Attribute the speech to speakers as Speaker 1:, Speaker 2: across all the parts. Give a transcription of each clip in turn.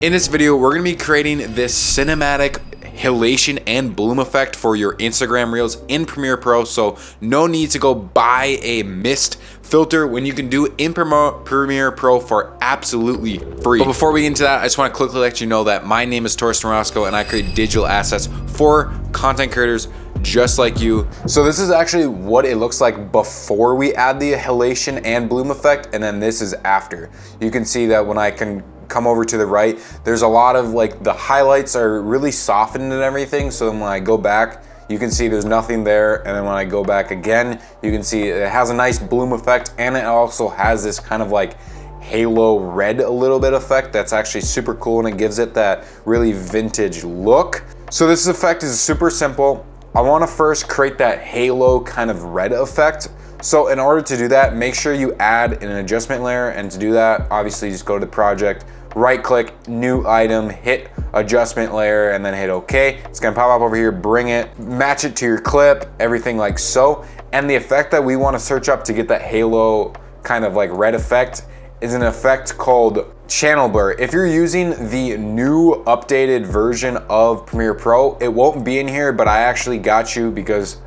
Speaker 1: In this video, we're going to be creating this cinematic halation and bloom effect for your Instagram Reels in Premiere Pro, so no need to go buy a mist filter when you can do it in Premiere Pro for absolutely free. But before we get into that, I just want to quickly let you know that my name is Torsten Roscoe and I create digital assets for content creators just like you. So this is actually what it looks like before we add the halation and bloom effect, and then this is after. You can see that when I can come over to the right, there's a lot of like the highlights are really softened and everything. So then when I go back, you can see there's nothing there. And then when I go back again, you can see it has a nice bloom effect, and it also has this kind of like halo red a little bit effect that's actually super cool, and it gives it that really vintage look. So this effect is super simple. I want to first create that halo kind of red effect. So in order to do that, make sure you add an adjustment layer, and to do that, obviously just go to the project, right click, new item, hit adjustment layer, and then hit OK. It's gonna pop up over here, bring it, match it to your clip, everything like so. And the effect that we want to search up to get that halo kind of like red effect is an effect called channel blur. If you're using the new updated version of Premiere Pro, it won't be in here, but I actually got you because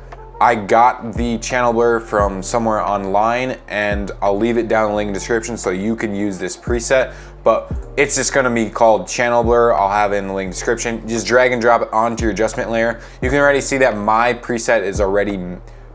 Speaker 1: I got the channel blur from somewhere online, and I'll leave it down in the link in the description so you can use this preset, but it's just gonna be called channel blur. I'll have it in the link in the description. Just drag and drop it onto your adjustment layer. You can already see that my preset is already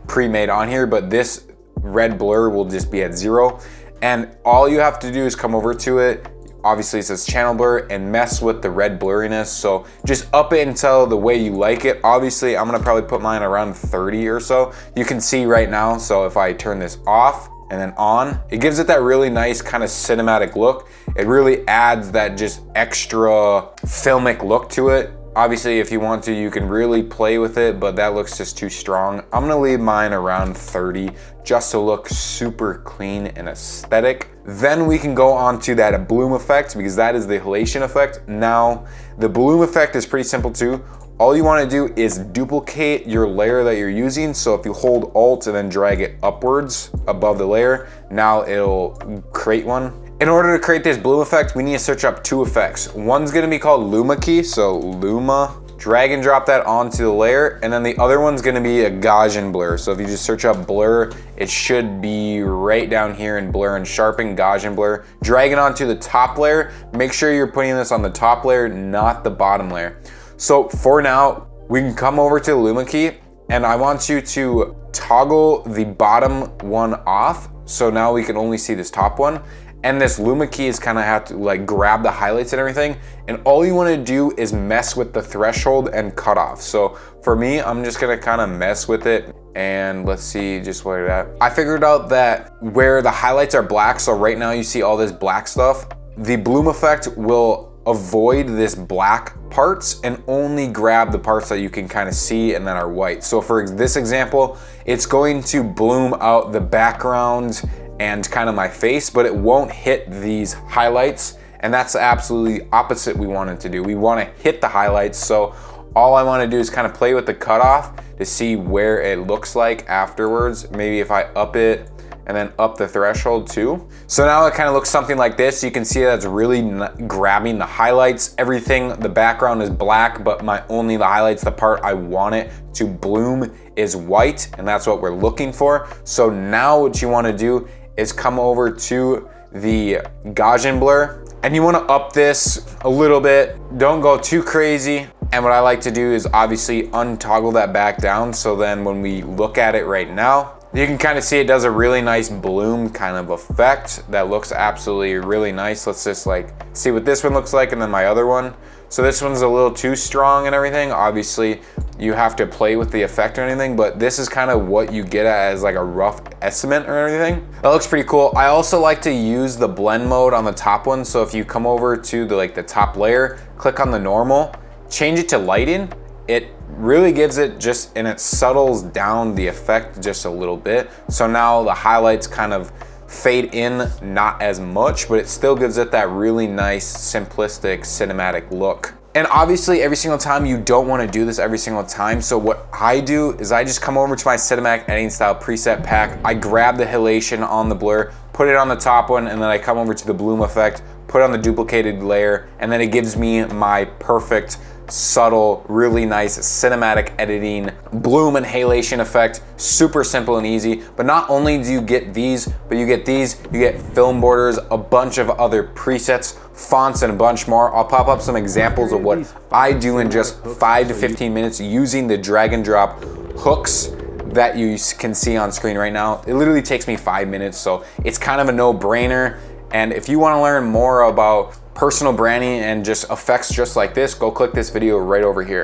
Speaker 1: pre-made on here, but this red blur will just be at 0. And all you have to do is come over to it. Obviously it says channel blur, and mess with the red blurriness. So just up it until the way you like it. Obviously I'm gonna probably put mine around 30 or so. You can see right now, so if I turn this off and then on, it gives it that really nice kind of cinematic look. It really adds that just extra filmic look to it. Obviously, if you want to, you can really play with it, but that looks just too strong. I'm gonna leave mine around 30 just to look super clean and aesthetic. Then we can go on to that bloom effect, because that is the halation effect. Now, the bloom effect is pretty simple too. All you wanna do is duplicate your layer that you're using. So if you hold Alt and then drag it upwards above the layer, now it'll create one. In order to create this bloom effect, we need to search up 2 effects. One's gonna be called Luma key, so Luma, drag and drop that onto the layer, and then the other one's gonna be a Gaussian blur. So if you just search up blur, it should be right down here in blur and sharpen, Gaussian blur. Drag it onto the top layer. Make sure you're putting this on the top layer, not the bottom layer. So for now, we can come over to the Luma key, and I want you to toggle the bottom one off. So now we can only see this top one. And this Luma key is kind of have to like grab the highlights and everything. And all you want to do is mess with the threshold and cutoff. So for me, I'm just gonna kind of mess with it. And let's see just where it at. I figured out that where the highlights are black, so right now you see all this black stuff, the bloom effect will avoid this black parts and only grab the parts that you can kind of see and that are white. So for this example, it's going to bloom out the background and kind of my face, but it won't hit these highlights. And that's absolutely opposite we want it to do. We want to hit the highlights. So all I want to do is kind of play with the cutoff to see where it looks like afterwards. Maybe if I up it and then up the threshold too. So now it kind of looks something like this. You can see that's really grabbing the highlights. Everything, the background is black, but only the highlights, the part I want it to bloom is white, and that's what we're looking for. So now what you want to do is come over to the Gaussian blur, and you want to up this a little bit. Don't go too crazy. And what I like to do is obviously untoggle that back down, so then when we look at it right now, you can kind of see it does a really nice bloom kind of effect that looks absolutely really nice. Let's just like see what this one looks like, and then my other one. So this one's a little too strong and everything. Obviously you have to play with the effect or anything, but this is kind of what you get as like a rough estimate or anything. That looks pretty cool. I also like to use the blend mode on the top one. So if you come over to the top layer, click on the normal, change it to lighting, it really gives it just, and it settles down the effect just a little bit. So now the highlights kind of fade in, not as much, but it still gives it that really nice, simplistic, cinematic look. And obviously every single time you don't want to do this every single time. So what I do is I just come over to my cinematic editing style preset pack. I grab the halation on the blur, put it on the top one, and then I come over to the bloom effect, put on the duplicated layer, and then it gives me my perfect, subtle, really nice cinematic editing bloom and halation effect. Super simple and easy. But not only do you get these, but you get these, you get film borders, a bunch of other presets, fonts, and a bunch more. I'll pop up some examples of what I do in just 5 to 15 minutes using the drag and drop hooks that you can see on screen right now. It literally takes me 5 minutes, so it's kind of a no-brainer. And if you want to learn more about personal branding and just effects just like this, go click this video right over here.